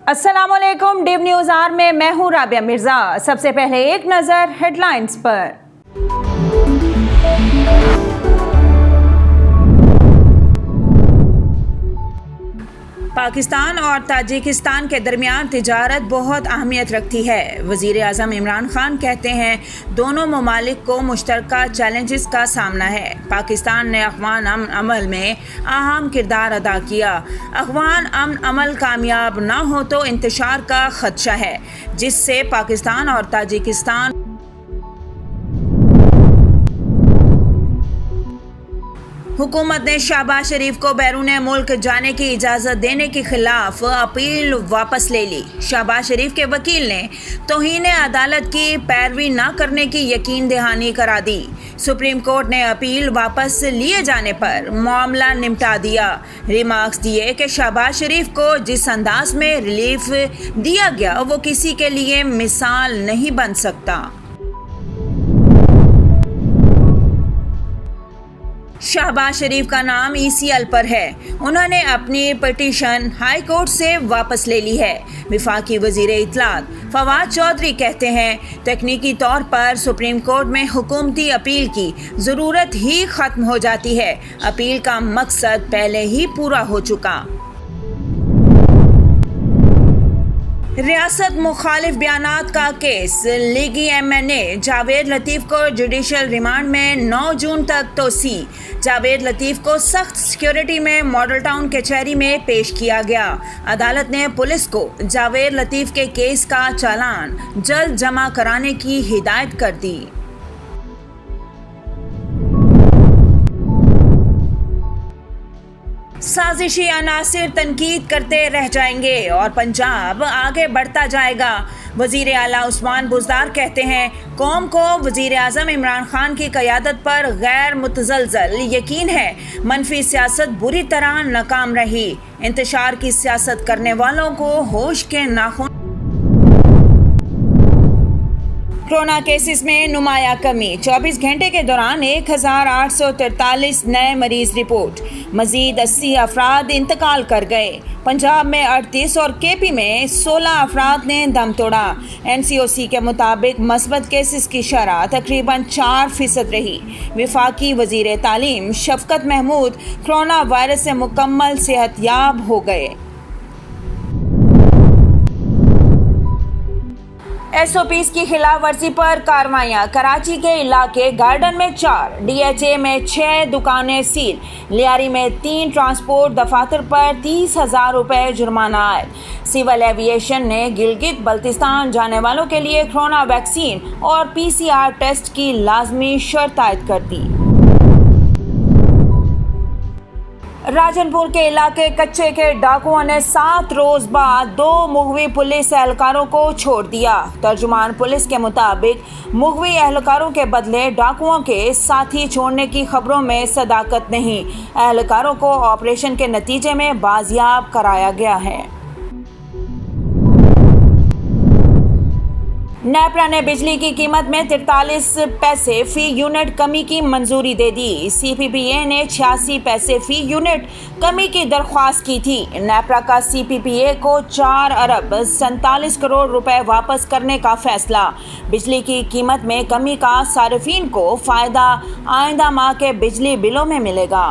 अस्सलामुअलैकुम। Div news are में मैं हूं राबिया मिर्जा। सबसे पहले एक नजर हेडलाइंस पर। पाकिस्तान और ताजिकिस्तान के दरमियान तिजारत बहुत अहमियत रखती है। वज़ीर आज़म इमरान खान कहते हैं दोनों ममालिक को मुश्तरका चैलेंजेस का सामना है। पाकिस्तान ने अफ़गान अमन अमल में अहम किरदार अदा किया। अफ़गान अमन अमल कामयाब ना हो तो इंतशार का खदशा है, जिससे पाकिस्तान और ताजिकिस्तान हुकूमत ने शहबाज शरीफ को बैरून मुल्क जाने की इजाज़त देने के खिलाफ अपील वापस ले ली। शहबाज शरीफ के वकील ने तौहीन अदालत की पैरवी न करने की यकीन दहानी करा दी। सुप्रीम कोर्ट ने अपील वापस लिए जाने पर मामला निपटा दिया। रिमार्क्स दिए कि शहबाज शरीफ को जिस अंदाज में रिलीफ दिया गया वो किसी के लिए मिसाल नहीं बन सकता। शहबाज शरीफ का नाम ECL पर है। उन्होंने अपनी पिटीशन हाई कोर्ट से वापस ले ली है। वफाकी वजीर इत्तलात फवाद चौधरी कहते हैं तकनीकी तौर पर सुप्रीम कोर्ट में हुकूमती अपील की ज़रूरत ही ख़त्म हो जाती है। अपील का मकसद पहले ही पूरा हो चुका। रियासत मुखालिफ बयानात का केस। लीगी MNA जावेद लतीफ़ को जुडिशल रिमांड में 9 जून तक तोसी। जावेद लतीफ़ को सख्त सिक्योरिटी में मॉडल टाउन कचहरी में पेश किया गया। अदालत ने पुलिस को जावेद लतीफ़ के केस का चालान जल्द जमा कराने की हिदायत कर दी। साजिशी अनासिर तनकीद करते रह जाएंगे और पंजाब आगे बढ़ता जाएगा। वज़ीर आला उस्मान बुज़दार कहते हैं कौम को वज़ीर आज़म इमरान खान की क़यादत पर गैर मुतज़लज़ल यकीन है। मनफी सियासत बुरी तरह नाकाम रही। इंतशार की सियासत करने वालों को होश के नाखून। कोरोना केसेस में नुमाया कमी। 24 घंटे के दौरान 1843 नए मरीज रिपोर्ट। मजीद 80 अफराद इंतकाल कर गए। पंजाब में 38 और KP में 16 अफराद ने दम तोड़ा। NCOC के मुताबिक मस्बत केसेस की शरह तकरीबन 4% रही। वफाकी वजीर तालीम शफकत महमूद कोरोना वायरस से मुकम्मल सेहतयाब हो गए। SOPs की खिलाफ वर्जी पर कार्रवाइयाँ। कराची के इलाके गार्डन में 4, DHA में 6 दुकानें सील। लियारी में 3 ट्रांसपोर्ट दफातर पर 30,000 रुपये जुर्माना आयद। सिविल एविएशन ने गिलगित बल्तिस्तान जाने वालों के लिए कोरोना वैक्सीन और PCR टेस्ट की लाजमी शर्त आयद कर दी। राजनपुर के इलाके कच्चे के डाकुओं ने 7 रोज बाद 2 मुगवी पुलिस एहलकारों को छोड़ दिया। तर्जुमान पुलिस के मुताबिक मुगवी एहलकारों के बदले डाकुओं के साथी छोड़ने की खबरों में सदाकत नहीं। एहलकारों को ऑपरेशन के नतीजे में बाजियाब कराया गया है। नेपरा ने बिजली की कीमत में 43 पैसे फी यूनिट कमी की मंजूरी दे दी। CPPA ने 86 पैसे फी यूनिट कमी की दरख्वास्त की थी। नेपरा का CPPA को 4 अरब 47 करोड़ रुपए वापस करने का फैसला। बिजली की कीमत में कमी का सार्फिन को फ़ायदा आइंदा माह के बिजली बिलों में मिलेगा।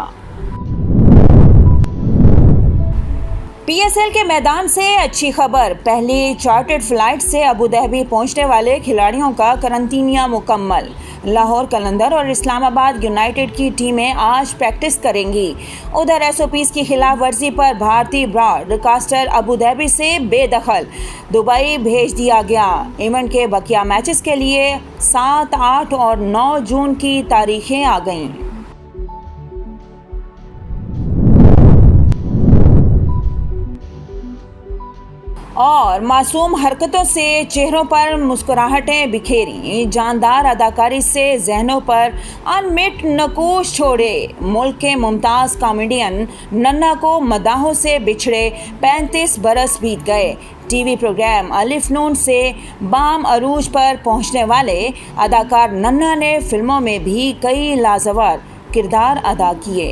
PSL के मैदान से अच्छी खबर। पहली चार्टर्ड फ्लाइट से अबू धाबी पहुंचने वाले खिलाड़ियों का करंतिनिया मुकम्मल। लाहौर कलंदर और इस्लामाबाद यूनाइटेड की टीमें आज प्रैक्टिस करेंगी। उधर SOPs की खिलाफ वर्जी पर भारतीय ब्रॉडकास्टर अबू धाबी से बेदखल दुबई भेज दिया गया। इवेंट के बकिया मैचेस के लिए 7, 8 और 9 जून की तारीखें आ गईं। और मासूम हरकतों से चेहरों पर मुस्कुराहटें बिखेरी। जानदार अदाकारी से जहनों पर अनमिट नकूश छोड़े। मुल्क के मुमताज़ कॉमेडियन नन्ना को मदाहों से बिछड़े 35 बरस बीत गए। TV प्रोग्राम अलिफ नून से बाम अरूज पर पहुंचने वाले अदाकार नन्ना ने फिल्मों में भी कई लाजवाब किरदार अदा किए।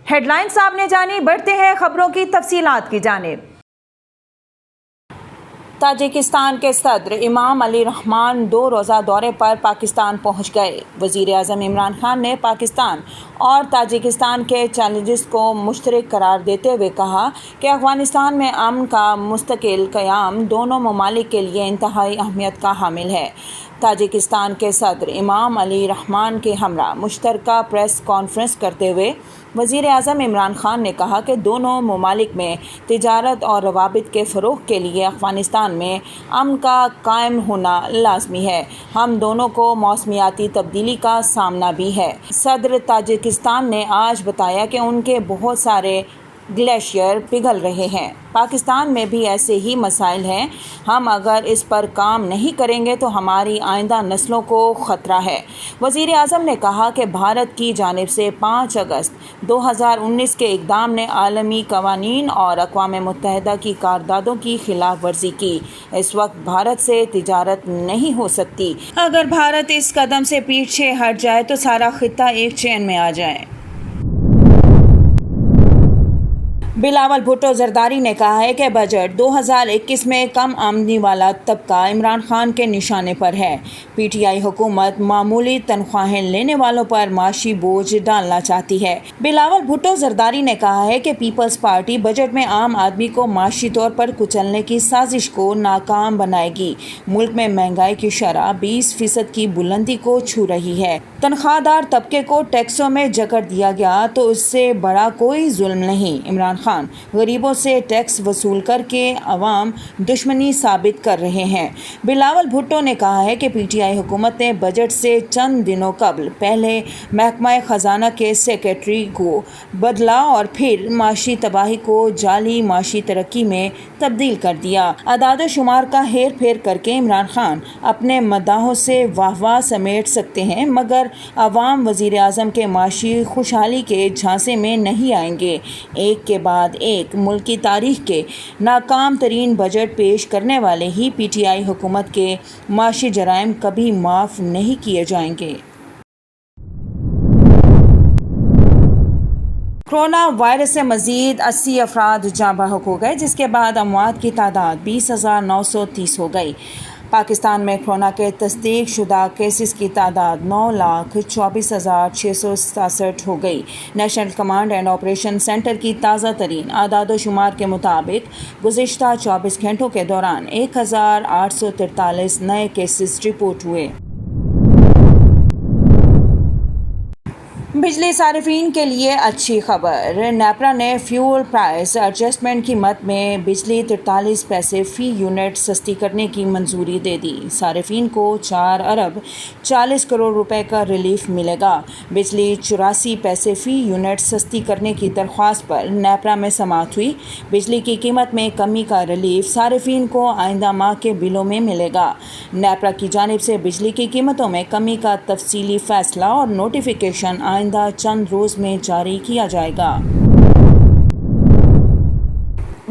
हेडलाइंस आपने जानी, बढ़ते हैं खबरों की तफसीलात की जानिब। ताजिकिस्तान के सदर इमाम अली रहमान 2 रोज़ा दौरे पर पाकिस्तान पहुंच गए। वज़ीर आज़म इमरान खान ने पाकिस्तान और ताजिकिस्तान के चैलेंजेस को मुश्तरक करार देते हुए कहा कि अफ़गानिस्तान में अमन का मुस्तकिल क़याम दोनों ममालिक के लिए इंतहाई अहमियत का हामिल है। ताजिकिस्तान के सदर इमाम अली रहमान के हमरा मुश्तरका प्रेस कॉन्फ्रेंस करते हुए वज़ीर आज़म इमरान खान ने कहा कि दोनों ममालिक में तिजारत और रवाबित के फ़रोग़ के लिए अफ़गानिस्तान में अमन का कायम होना लाजमी है। हम दोनों को मौसमियाती तब्दीली का सामना भी है। सदर ताजिकिस्तान ने आज बताया कि उनके बहुत सारे ग्लेशियर पिघल रहे हैं। पाकिस्तान में भी ऐसे ही मसाइल हैं। हम अगर इस पर काम नहीं करेंगे तो हमारी आइंदा नस्लों को ख़तरा है। वज़ीर आज़म ने कहा कि भारत की जानिब से 5 अगस्त 2019 के इक़दाम ने आलमी कवानीन और अक़वाम मुत्तहिदा की करारदादों की खिलाफ वर्जी की। इस वक्त भारत से तिजारत नहीं हो सकती। अगर भारत इस कदम से पीछे हट जाए तो सारा खित्ता एक चैन में आ जाए। बिलावल भुट्टो जरदारी ने कहा है कि बजट 2021 में कम आमदनी वाला तबका इमरान खान के निशाने पर है। पीटीआई हुकूमत मामूली तनख्वाहें लेने वालों पर माशी बोझ डालना चाहती है। बिलावल भुट्टो जरदारी ने कहा है कि पीपल्स पार्टी बजट में आम आदमी को माशी तौर पर कुचलने की साजिश को नाकाम बनाएगी। मुल्क में महंगाई की शरह 20% की बुलंदी को छू रही है। तनख्वाहदार तबके को टैक्सों में जकड़ दिया गया तो इससे बड़ा कोई जुल्म नहीं। इमरान खान गरीबों से टैक्स वसूल करके अवाम दुश्मनी साबित कर रहे हैं। बिलावल भुट्टो ने कहा है कि पीटीआई हुकूमत ने बजट से चंद दिनों कबल पहले महकमा खजाना के सेक्रेटरी को बदला और फिर माशी तबाही को जाली माशी तरक्की में तब्दील कर दिया। अदाद शुमार का हेर फेर करके इमरान खान अपने मदाहों से वाहवाह समेट सकते हैं, मगर अवाम वज़ीर आज़म के माशी खुशहाली के झांसे में नहीं आएंगे। एक के बाद एक मुल्क की तारीख के नाकाम तरीन बजट पेश करने वाले ही पीटीआई हुकूमत के माशी जराइम कभी माफ़ नहीं किए जाएंगे। कोरोना वायरस से मज़ीद 80 अफराद जाँ बहक हो गए, जिसके बाद अमवात की तादाद 20,930 हो गई। पाकिस्तान में कोरोना के तस्दीक शुदा केसेस की तादाद 9,24,667 हो गई। National command and operation centre की ताज़ा तरीन आदाद शुमार के मुताबिक गुज़िश्ता 24 घंटों के दौरान 1,843 नए केसेस रिपोर्ट हुए। बिजली सारिफीन के लिए अच्छी खबर। नेपरा ने फ्यूल प्राइस एडजस्टमेंट कीमत में बिजली 43 पैसे फ़ी यूनिट सस्ती करने की मंजूरी दे दी। सारिफीन को 4 अरब 40 करोड़ रुपए का रिलीफ मिलेगा। बिजली 84 पैसे फ़ी यूनिट सस्ती करने की दरख्वास्त पर नेपरा में समाअत हुई। बिजली की कीमत में कमी का रिलीफ सारिफीन को आइंदा माह के बिलों में मिलेगा। नेपरा की जानिब से बिजली की कीमतों में कमी का तफसीली फैसला और नोटिफिकेशन आइंदा चंद रोज में जारी किया जाएगा।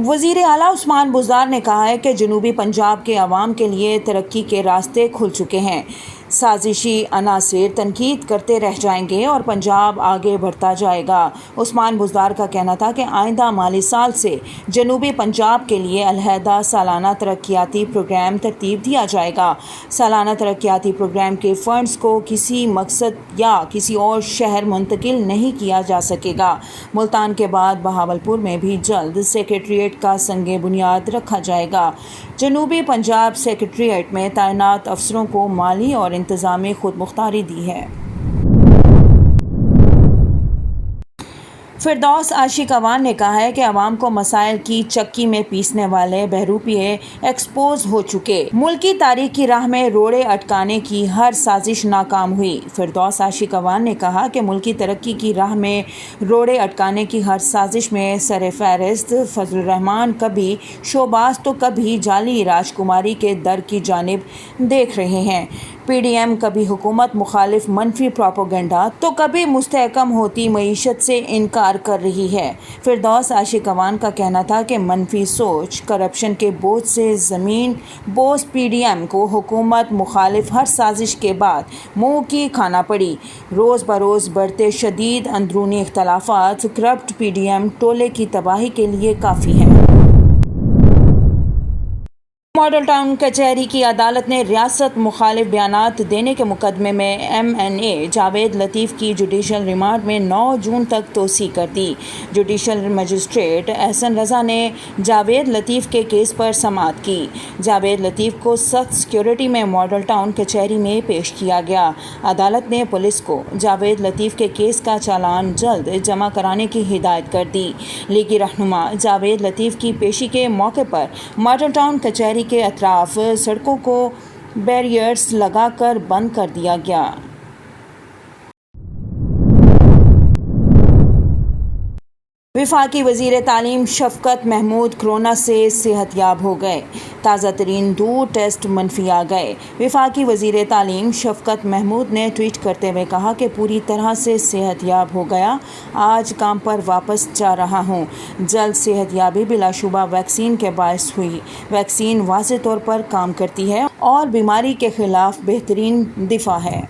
वज़ीर आला उस्मान बुज़दार ने कहा है कि जनूबी पंजाब के अवाम के लिए तरक्की के रास्ते खुल चुके हैं। साजिशी अनासिर तनकीद करते रह जाएंगे और पंजाब आगे बढ़ता जाएगा। उस्मान बुज़दार का कहना था कि आइंदा माली साल से जनूबी पंजाब के लिए अलहदा सालाना तरक्याती प्रोग्राम तरतीब दिया जाएगा। सालाना तरक्याती प्रोग्राम के फंड्स को किसी मकसद या किसी और शहर मुंतकिल नहीं किया जा सकेगा। मुल्तान के बाद बहावलपुर में भी जल्द सेक्रेटरीट का संगे बुनियाद रखा जाएगा। जनूबी पंजाब सेक्रेटरीट में तैनात अफसरों को माली और इंतज़ामी खुदमुख्तारी दी है। फिरदौस आशिक अवान ने कहा है कि अवाम को मसाइल की चक्की में पीसने वाले बहरूपिये एक्सपोज हो चुके। मुल्की तारीख की राह में रोड़े अटकाने की हर साजिश नाकाम हुई। फिरदौस आशिक अवान ने कहा कि मुल्की तरक्की की राह में रोड़े अटकाने की हर साजिश में सर फहरिस्त फजल रहमान कभी शोबाज तो कभी जाली राजकुमारी के दर की जानिब देख रहे हैं। PDM कभी हुकूमत मुखालिफ मनफी प्रोपोगंडा तो कभी मुस्तहकम होती मईशत से इनकार कर रही है। फिरदौस आशिकवान का कहना था कि मनफी सोच, करप्शन के बोझ से ज़मीन बोझ PDM को हुकूमत मुखालिफ हर साजिश के बाद मुँह की खाना पड़ी। रोज़ बरोज़ बढ़ते शदीद अंदरूनी इख्तलाफात करप्ट PDM टोले की तबाही के लिए काफ़ी है। मॉडल टाउन कचहरी की अदालत ने रियासत मुखालिफ बयानात देने के मुकदमे में MNA जावेद लतीफ़ की जुडिशल रिमांड में 9 जून तक तोसी कर दी। जुडिशल मजिस्ट्रेट एहसन रज़ा ने जावेद लतीफ़ के केस पर समाअत की। जावेद लतीफ़ को सख्त सिक्योरिटी में मॉडल टाउन कचहरी में पेश किया गया। अदालत ने पुलिस को जावेद लतीफ़ के केस का चालान जल्द जमा कराने की हिदायत कर दी। लीगी रहनुमा जावेद लतीफ़ की पेशी के मौके पर मॉडल टाउन कचहरी के अतराफ सड़कों को बैरियर्स लगाकर बंद कर दिया गया। वफाकी वज़ीर तालीम शफ़क़त महमूद कोरोना से सेहतयाब हो गए। ताज़ा तरीन 2 टेस्ट मनफी आ गए। वफाकी वज़ीर तालीम शफ़क़त महमूद ने ट्वीट करते हुए कहा कि पूरी तरह से सेहतयाब हो गया, आज काम पर वापस जा रहा हूँ। जल्द सेहतयाबी बिलाशुबा वैक्सीन के बायस हुई। वैक्सीन वाज़ेह तौर पर काम करती है और बीमारी के ख़िलाफ़ बेहतरीन दिफा है।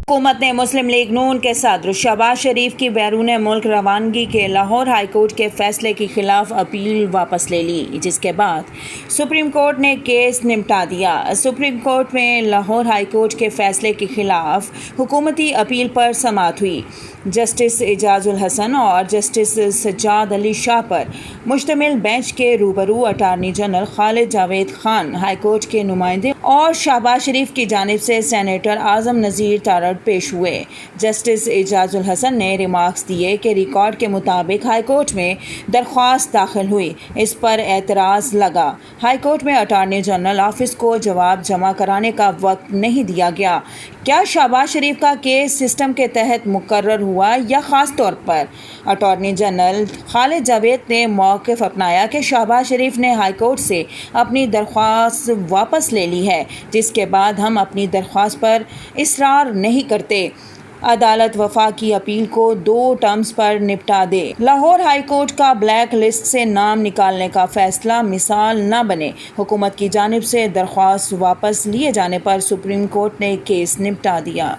हुकूमत ने मुस्लिम लीग नून के सदर शहबाज शरीफ की बैरून मुल्क रवानगी के लाहौर हाई कोर्ट के फैसले के खिलाफ अपील वापस ले ली, जिसके बाद सुप्रीम कोर्ट ने केस निपटा दिया। सुप्रीम कोर्ट में लाहौर हाई कोर्ट के फैसले के खिलाफ हुकूमती अपील पर समाअत हुई। जस्टिस एजाजुल हसन और जस्टिस सज्जाद अली शाह पर मुश्तमिल बेंच के रूबरू attorney general Khalid Javed Khan, high court के नुमाइंदे और शहबाज शरीफ की जानिब से सेनेटर आजम नज़ीर तारड़ पेश हुए। जस्टिस एजाजुल हसन ने रिमार्क्स दिए कि रिकॉर्ड के मुताबिक हाई कोर्ट में दरख्वास्त दाखिल हुई, इस पर एतराज़ लगा। हाई कोर्ट में अटार्नी जनरल ऑफिस को जवाब जमा कराने का वक्त नहीं दिया गया। क्या शहबाज शरीफ का केस सिस्टम के तहत मुकर्रर हुआ या ख़ास तौर पर? अटॉर्नी जनरल खालिद जावेद ने मौक़िफ़ अपनाया कि शहबाज शरीफ ने हाई कोर्ट से अपनी दरख्वास्त वापस ले ली है, जिसके बाद हम अपनी दरख्वास्त पर इसरार नहीं करते। अदालत वफा की अपील को 2 टर्म्स पर निपटा दे। लाहौर हाई कोर्ट का ब्लैक लिस्ट से नाम निकालने का फैसला मिसाल न बने। हुकूमत की जानिब से दरख्वास्त वापस लिए जाने पर सुप्रीम कोर्ट ने केस निपटा दिया।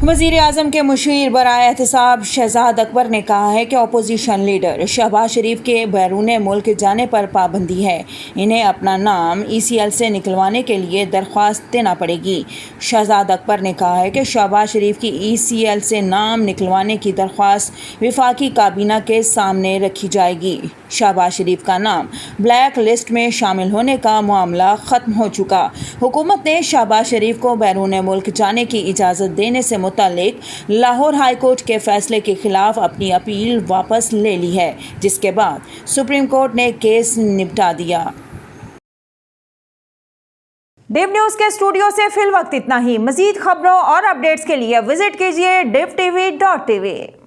वज़ीर आज़म के मुशीर बराए एहतिसाब शहजाद अकबर ने कहा है कि अपोजिशन लीडर शहबाज शरीफ के बैरून मुल्क जाने पर पाबंदी है। इन्हें अपना नाम ECL से निकलवाने के लिए दरख्वास्त देना पड़ेगी। शहजाद अकबर ने कहा है कि शहबाज शरीफ की ECL से नाम निकलवाने की दरख्वास्त वफाकी काबीना के सामने रखी जाएगी। शहबाज शरीफ का नाम ब्लैक लिस्ट में शामिल होने का मामला ख़त्म हो चुका। हुकूमत ने शहबाज शरीफ को बैरून मुल्क जाने की इजाज़त देने से मुतालिक लाहौर हाई कोर्ट के फैसले के खिलाफ अपनी अपील वापस ले ली है, जिसके बाद सुप्रीम कोर्ट ने केस निपटा दिया। डिव न्यूज़ के स्टूडियो से फिल वक्त इतना ही। मज़ीद खबरों और अपडेट्स के लिए विजिट कीजिए divtv.tv।